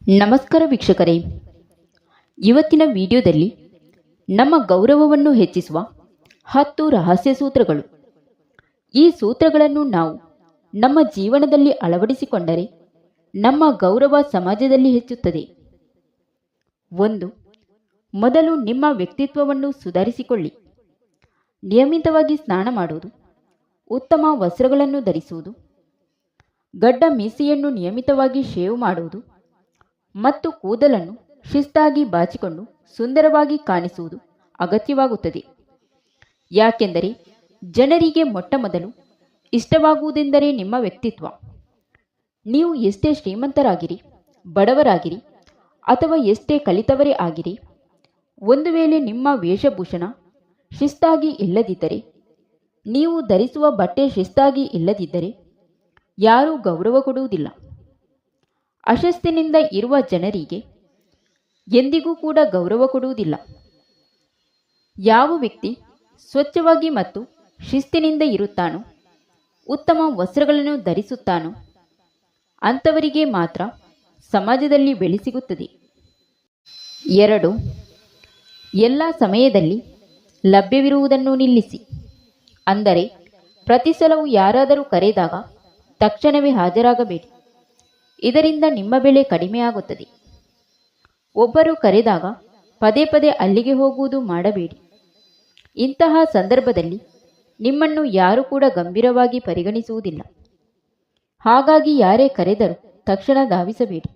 ನಮಸ್ಕಾರ ವೀಕ್ಷಕರೇ, ಇವತ್ತಿನ ವಿಡಿಯೋದಲ್ಲಿ ನಮ್ಮ ಗೌರವವನ್ನು ಹೆಚ್ಚಿಸುವ 10 ರಹಸ್ಯ ಸೂತ್ರಗಳು. ಈ ಸೂತ್ರಗಳನ್ನು ನಾವು ನಮ್ಮ ಜೀವನದಲ್ಲಿ ಅಳವಡಿಸಿಕೊಂಡರೆ ನಮ್ಮ ಗೌರವ ಸಮಾಜದಲ್ಲಿ ಹೆಚ್ಚುತ್ತದೆ. 1. ಮೊದಲು ನಿಮ್ಮ ವ್ಯಕ್ತಿತ್ವವನ್ನು ಸುಧಾರಿಸಿಕೊಳ್ಳಿ. ನಿಯಮಿತವಾಗಿ ಸ್ನಾನ ಮಾಡುವುದು, ಉತ್ತಮ ವಸ್ತ್ರಗಳನ್ನು ಧರಿಸುವುದು, ಗಡ್ಡ ಮೀಸೆಯನ್ನು ನಿಯಮಿತವಾಗಿ ಶೇವ್ ಮಾಡುವುದು ಮತ್ತು ಕೂದಲನ್ನು ಶಿಸ್ತಾಗಿ ಬಾಚಿಕೊಂಡು ಸುಂದರವಾಗಿ ಕಾಣಿಸುವುದು ಅಗತ್ಯವಾಗುತ್ತದೆ. ಯಾಕೆಂದರೆ ಜನರಿಗೆ ಮೊಟ್ಟಮೊದಲು ಇಷ್ಟವಾಗುವುದೆಂದರೆ ನಿಮ್ಮ ವ್ಯಕ್ತಿತ್ವ. ನೀವು ಎಷ್ಟೇ ಶ್ರೀಮಂತರಾಗಿರಿ, ಬಡವರಾಗಿರಿ ಅಥವಾ ಎಷ್ಟೇ ಕಲಿತವರೇ ಆಗಿರಿ, ಒಂದು ವೇಳೆ ನಿಮ್ಮ ವೇಷಭೂಷಣ ಶಿಸ್ತಾಗಿ ಇಲ್ಲದಿದ್ದರೆ, ನೀವು ಧರಿಸುವ ಬಟ್ಟೆ ಶಿಸ್ತಾಗಿ ಇಲ್ಲದಿದ್ದರೆ ಯಾರೂ ಗೌರವ ಕೊಡುವುದಿಲ್ಲ. ಅಶಿಸ್ತಿನಿಂದ ಇರುವ ಜನರಿಗೆ ಎಂದಿಗೂ ಕೂಡ ಗೌರವ ಕೊಡುವುದಿಲ್ಲ. ಯಾವ ವ್ಯಕ್ತಿ ಸ್ವಚ್ಛವಾಗಿ ಮತ್ತು ಶಿಸ್ತಿನಿಂದ ಇರುತ್ತಾನೋ, ಉತ್ತಮ ವಸ್ತ್ರಗಳನ್ನು ಧರಿಸುತ್ತಾನೋ ಅಂಥವರಿಗೆ ಮಾತ್ರ ಸಮಾಜದಲ್ಲಿ ಬೆಲೆ ಸಿಗುತ್ತದೆ. 2. ಎಲ್ಲ ಸಮಯದಲ್ಲಿ ಲಭ್ಯವಿರುವುದನ್ನು ನಿಲ್ಲಿಸಿ. ಅಂದರೆ ಪ್ರತಿ ಸಲವೂ ಯಾರಾದರೂ ಕರೆದಾಗ ತಕ್ಷಣವೇ ಹಾಜರಾಗಬೇಡಿ. ಇದರಿಂದ ನಿಮ್ಮ ಬೆಲೆ ಕಡಿಮೆಯಾಗುತ್ತದೆ. ಒಬ್ಬರು ಕರೆದಾಗ ಪದೇ ಪದೇ ಅಲ್ಲಿಗೆ ಹೋಗುವುದು ಮಾಡಬೇಡಿ. ಇಂತಹ ಸಂದರ್ಭದಲ್ಲಿ ನಿಮ್ಮನ್ನು ಯಾರೂ ಕೂಡ ಗಂಭೀರವಾಗಿ ಪರಿಗಣಿಸುವುದಿಲ್ಲ. ಹಾಗಾಗಿ ಯಾರೇ ಕರೆದರೂ ತಕ್ಷಣ ಧಾವಿಸಬೇಡಿ.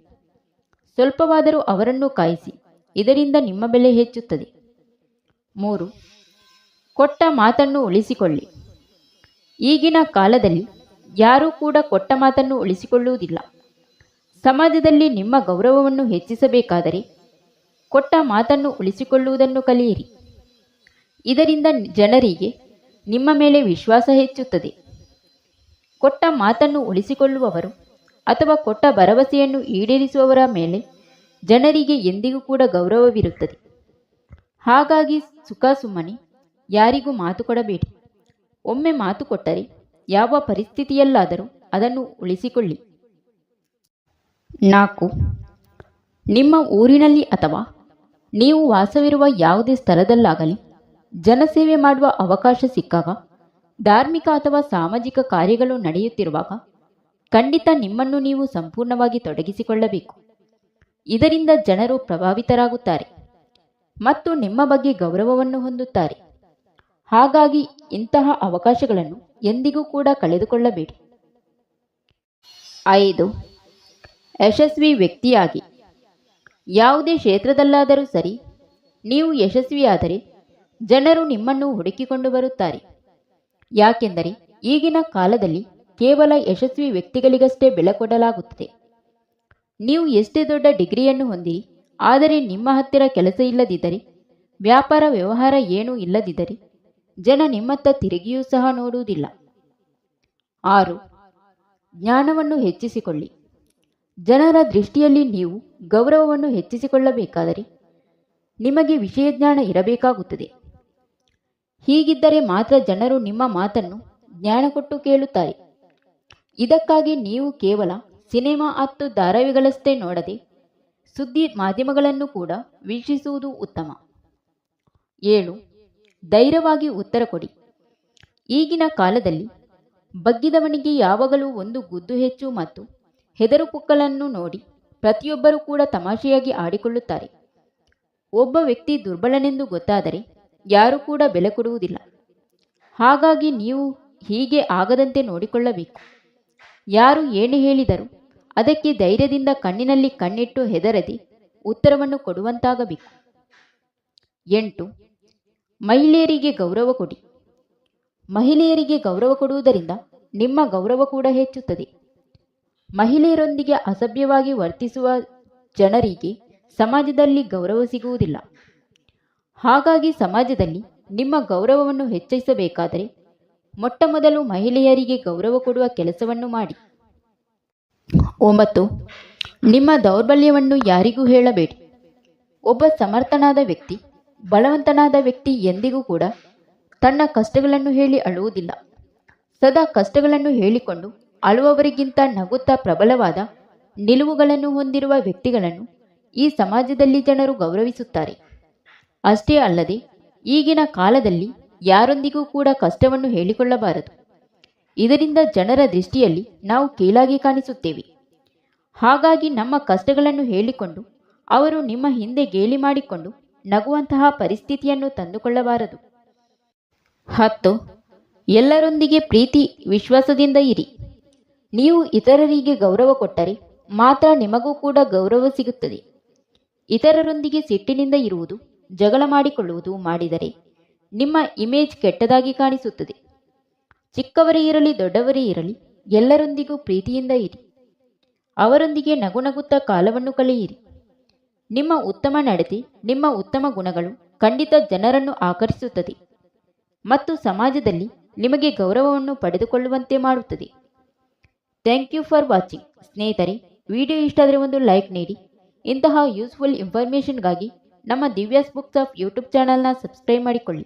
ಸ್ವಲ್ಪವಾದರೂ ಅವರನ್ನು ಕಾಯಿಸಿ. ಇದರಿಂದ ನಿಮ್ಮ ಬೆಲೆ ಹೆಚ್ಚುತ್ತದೆ. 3. ಕೊಟ್ಟ ಮಾತನ್ನು ಉಳಿಸಿಕೊಳ್ಳಿ. ಈಗಿನ ಕಾಲದಲ್ಲಿ ಯಾರೂ ಕೂಡ ಕೊಟ್ಟ ಮಾತನ್ನು ಉಳಿಸಿಕೊಳ್ಳುವುದಿಲ್ಲ. ಸಮಾಜದಲ್ಲಿ ನಿಮ್ಮ ಗೌರವವನ್ನು ಹೆಚ್ಚಿಸಬೇಕಾದರೆ ಕೊಟ್ಟ ಮಾತನ್ನು ಉಳಿಸಿಕೊಳ್ಳುವುದನ್ನು ಕಲಿಯಿರಿ. ಇದರಿಂದ ಜನರಿಗೆ ನಿಮ್ಮ ಮೇಲೆ ವಿಶ್ವಾಸ ಹೆಚ್ಚುತ್ತದೆ. ಕೊಟ್ಟ ಮಾತನ್ನು ಉಳಿಸಿಕೊಳ್ಳುವವರು ಅಥವಾ ಕೊಟ್ಟ ಭರವಸೆಯನ್ನು ಈಡೇರಿಸುವವರ ಮೇಲೆ ಜನರಿಗೆ ಎಂದಿಗೂ ಕೂಡ ಗೌರವವಿರುತ್ತದೆ. ಹಾಗಾಗಿ ಸುಮ್ಮನೆ ಯಾರಿಗೂ ಮಾತು ಕೊಡಬೇಡಿ. ಒಮ್ಮೆ ಮಾತು ಕೊಟ್ಟರೆ ಯಾವ ಪರಿಸ್ಥಿತಿಯಲ್ಲಾದರೂ ಅದನ್ನು ಉಳಿಸಿಕೊಳ್ಳಿ. 4. ನಿಮ್ಮ ಊರಿನಲ್ಲಿ ಅಥವಾ ನೀವು ವಾಸವಿರುವ ಯಾವುದೇ ಸ್ಥಳದಲ್ಲಾಗಲಿ ಜನಸೇವೆ ಮಾಡುವ ಅವಕಾಶ ಸಿಕ್ಕಾಗ, ಧಾರ್ಮಿಕ ಅಥವಾ ಸಾಮಾಜಿಕ ಕಾರ್ಯಗಳು ನಡೆಯುತ್ತಿರುವಾಗ ಖಂಡಿತ ನಿಮ್ಮನ್ನು ನೀವು ಸಂಪೂರ್ಣವಾಗಿ ತೊಡಗಿಸಿಕೊಳ್ಳಬೇಕು. ಇದರಿಂದ ಜನರು ಪ್ರಭಾವಿತರಾಗುತ್ತಾರೆ ಮತ್ತು ನಿಮ್ಮ ಬಗ್ಗೆ ಗೌರವವನ್ನು ಹೊಂದುತ್ತಾರೆ. ಹಾಗಾಗಿ ಇಂತಹ ಅವಕಾಶಗಳನ್ನು ಎಂದಿಗೂ ಕೂಡ ಕಳೆದುಕೊಳ್ಳಬೇಡಿ. 5. ಯಶಸ್ವಿ ವ್ಯಕ್ತಿಯಾಗಿ. ಯಾವುದೇ ಕ್ಷೇತ್ರದಲ್ಲಾದರೂ ಸರಿ, ನೀವು ಯಶಸ್ವಿಯಾದರೆ ಜನರು ನಿಮ್ಮನ್ನು ಹುಡುಕಿಕೊಂಡು ಬರುತ್ತಾರೆ. ಯಾಕೆಂದರೆ ಈಗಿನ ಕಾಲದಲ್ಲಿ ಕೇವಲ ಯಶಸ್ವಿ ವ್ಯಕ್ತಿಗಳಿಗಷ್ಟೇ ಬೆಲೆ ಕೊಡಲಾಗುತ್ತದೆ. ನೀವು ಎಷ್ಟೇ ದೊಡ್ಡ ಡಿಗ್ರಿಯನ್ನು ಹೊಂದಿರಿ, ಆದರೆ ನಿಮ್ಮ ಹತ್ತಿರ ಕೆಲಸ ಇಲ್ಲದಿದ್ದರೆ, ವ್ಯಾಪಾರ ವ್ಯವಹಾರ ಏನೂ ಇಲ್ಲದಿದ್ದರೆ ಜನ ನಿಮ್ಮತ್ತ ತಿರುಗಿಯೂ ಸಹ ನೋಡುವುದಿಲ್ಲ. 6. ಜ್ಞಾನವನ್ನು ಹೆಚ್ಚಿಸಿಕೊಳ್ಳಿ. ಜನರ ದೃಷ್ಟಿಯಲ್ಲಿ ನೀವು ಗೌರವವನ್ನು ಹೆಚ್ಚಿಸಿಕೊಳ್ಳಬೇಕಾದರೆ ನಿಮಗೆ ವಿಷಯ ಜ್ಞಾನ ಇರಬೇಕಾಗುತ್ತದೆ. ಹೀಗಿದ್ದರೆ ಮಾತ್ರ ಜನರು ನಿಮ್ಮ ಮಾತನ್ನು ಜ್ಞಾನ ಕೊಟ್ಟು ಕೇಳುತ್ತಾರೆ. ಇದಕ್ಕಾಗಿ ನೀವು ಕೇವಲ ಸಿನೆಮಾ ಮತ್ತು ಧಾರಾವಾಹಿಗಳಷ್ಟೇ ನೋಡದೆ ಸುದ್ದಿ ಮಾಧ್ಯಮಗಳನ್ನು ಕೂಡ ವೀಕ್ಷಿಸುವುದು ಉತ್ತಮ. 7. ಧೈರ್ಯವಾಗಿ ಉತ್ತರ ಕೊಡಿ. ಈಗಿನ ಕಾಲದಲ್ಲಿ ಬಗ್ಗಿದವನಿಗೆ ಯಾವಾಗಲೂ ಒಂದು ಗುದ್ದು ಹೆಚ್ಚು ಮತ್ತು ಹೆದರು ಪುಕ್ಕಲನ್ನು ನೋಡಿ ಪ್ರತಿಯೊಬ್ಬರೂ ಕೂಡ ತಮಾಷೆಯಾಗಿ ಆಡಿಕೊಳ್ಳುತ್ತಾರೆ. ಒಬ್ಬ ವ್ಯಕ್ತಿ ದುರ್ಬಲನೆಂದು ಗೊತ್ತಾದರೆ ಯಾರೂ ಕೂಡ ಬೆಲೆ ಕೊಡುವುದಿಲ್ಲ. ಹಾಗಾಗಿ ನೀವು ಹೀಗೆ ಆಗದಂತೆ ನೋಡಿಕೊಳ್ಳಬೇಕು. ಯಾರು ಏನು ಹೇಳಿದರೂ ಅದಕ್ಕೆ ಧೈರ್ಯದಿಂದ ಕಣ್ಣಿನಲ್ಲಿ ಕಣ್ಣಿಟ್ಟು ಹೆದರದೆ ಉತ್ತರವನ್ನು ಕೊಡುವಂತಾಗಬೇಕು. 8. ಮಹಿಳೆಯರಿಗೆ ಗೌರವ ಕೊಡಿ. ಮಹಿಳೆಯರಿಗೆ ಗೌರವ ಕೊಡುವುದರಿಂದ ನಿಮ್ಮ ಗೌರವ ಕೂಡ ಹೆಚ್ಚುತ್ತದೆ. ಮಹಿಳೆಯರೊಂದಿಗೆ ಅಸಭ್ಯವಾಗಿ ವರ್ತಿಸುವ ಜನರಿಗೆ ಸಮಾಜದಲ್ಲಿ ಗೌರವ ಸಿಗುವುದಿಲ್ಲ. ಹಾಗಾಗಿ ಸಮಾಜದಲ್ಲಿ ನಿಮ್ಮ ಗೌರವವನ್ನು ಹೆಚ್ಚಿಸಬೇಕಾದರೆ ಮೊಟ್ಟಮೊದಲು ಮಹಿಳೆಯರಿಗೆ ಗೌರವ ಕೊಡುವ ಕೆಲಸವನ್ನು ಮಾಡಿ. 9. ನಿಮ್ಮ ದೌರ್ಬಲ್ಯವನ್ನು ಯಾರಿಗೂ ಹೇಳಬೇಡಿ. ಒಬ್ಬ ಸಮರ್ಥನಾದ ವ್ಯಕ್ತಿ, ಬಲವಂತನಾದ ವ್ಯಕ್ತಿ ಎಂದಿಗೂ ಕೂಡ ತನ್ನ ಕಷ್ಟಗಳನ್ನು ಹೇಳಿ ಅಳುವುದಿಲ್ಲ. ಸದಾ ಕಷ್ಟಗಳನ್ನು ಹೇಳಿಕೊಂಡು ಅಳುವವರಿಗಿಂತ ನಗುತ್ತಾ ಪ್ರಬಲವಾದ ನಿಲುವುಗಳನ್ನು ಹೊಂದಿರುವ ವ್ಯಕ್ತಿಗಳನ್ನು ಈ ಸಮಾಜದಲ್ಲಿ ಜನರು ಗೌರವಿಸುತ್ತಾರೆ. ಅಷ್ಟೇ ಅಲ್ಲದೆ ಈಗಿನ ಕಾಲದಲ್ಲಿ ಯಾರೊಂದಿಗೂ ಕೂಡ ಕಷ್ಟವನ್ನು ಹೇಳಿಕೊಳ್ಳಬಾರದು. ಇದರಿಂದ ಜನರ ದೃಷ್ಟಿಯಲ್ಲಿ ನಾವು ಕೀಳಾಗಿ ಕಾಣಿಸುತ್ತೇವೆ. ಹಾಗಾಗಿ ನಮ್ಮ ಕಷ್ಟಗಳನ್ನು ಹೇಳಿಕೊಂಡು ಅವರು ನಿಮ್ಮ ಹಿಂದೆ ಗೇಲಿ ಮಾಡಿಕೊಂಡು ನಗುವಂತಹ ಪರಿಸ್ಥಿತಿಯನ್ನು ತಂದುಕೊಳ್ಳಬಾರದು. 10. ಎಲ್ಲರೊಂದಿಗೆ ಪ್ರೀತಿ ವಿಶ್ವಾಸದಿಂದ ಇರಿ. ನೀವು ಇತರರಿಗೆ ಗೌರವ ಕೊಟ್ಟರೆ ಮಾತ್ರ ನಿಮಗೂ ಕೂಡ ಗೌರವ ಸಿಗುತ್ತದೆ. ಇತರರೊಂದಿಗೆ ಸಿಟ್ಟಿನಿಂದ ಇರುವುದು, ಜಗಳ ಮಾಡಿಕೊಳ್ಳುವುದು ಮಾಡಿದರೆ ನಿಮ್ಮ ಇಮೇಜ್ ಕೆಟ್ಟದಾಗಿ ಕಾಣಿಸುತ್ತದೆ. ಚಿಕ್ಕವರೇ ಇರಲಿ ದೊಡ್ಡವರೇ ಇರಲಿ ಎಲ್ಲರೊಂದಿಗೂ ಪ್ರೀತಿಯಿಂದ ಇರಿ. ಅವರೊಂದಿಗೆ ನಗುನಗುತ್ತಾ ಕಾಲವನ್ನು ಕಳೆಯಿರಿ. ನಿಮ್ಮ ಉತ್ತಮ ನಡತೆ, ನಿಮ್ಮ ಉತ್ತಮ ಗುಣಗಳು ಖಂಡಿತ ಜನರನ್ನು ಆಕರ್ಷಿಸುತ್ತದೆ ಮತ್ತು ಸಮಾಜದಲ್ಲಿ ನಿಮಗೆ ಗೌರವವನ್ನು ಪಡೆದುಕೊಳ್ಳುವಂತೆ ಮಾಡುತ್ತದೆ. Thank you for watching. ಸ್ನೇಹಿತರೆ, ವಿಡಿಯೋ ಇಷ್ಟ ಆದರೆ ಒಂದು ಲೈಕ್ ನೀಡಿ. ಇಂತಹ ಯೂಸ್ಫುಲ್ ಇನ್ಫಾರ್ಮೇಷನ್ಗಾಗಿ ನಮ್ಮ ದಿವ್ಯಾಸ್ ಬುಕ್ಸ್ ಆಫ್ ಯೂಟ್ಯೂಬ್ ಚಾನಲ್ನ ಸಬ್ಸ್ಕ್ರೈಬ್ ಮಾಡಿಕೊಳ್ಳಿ.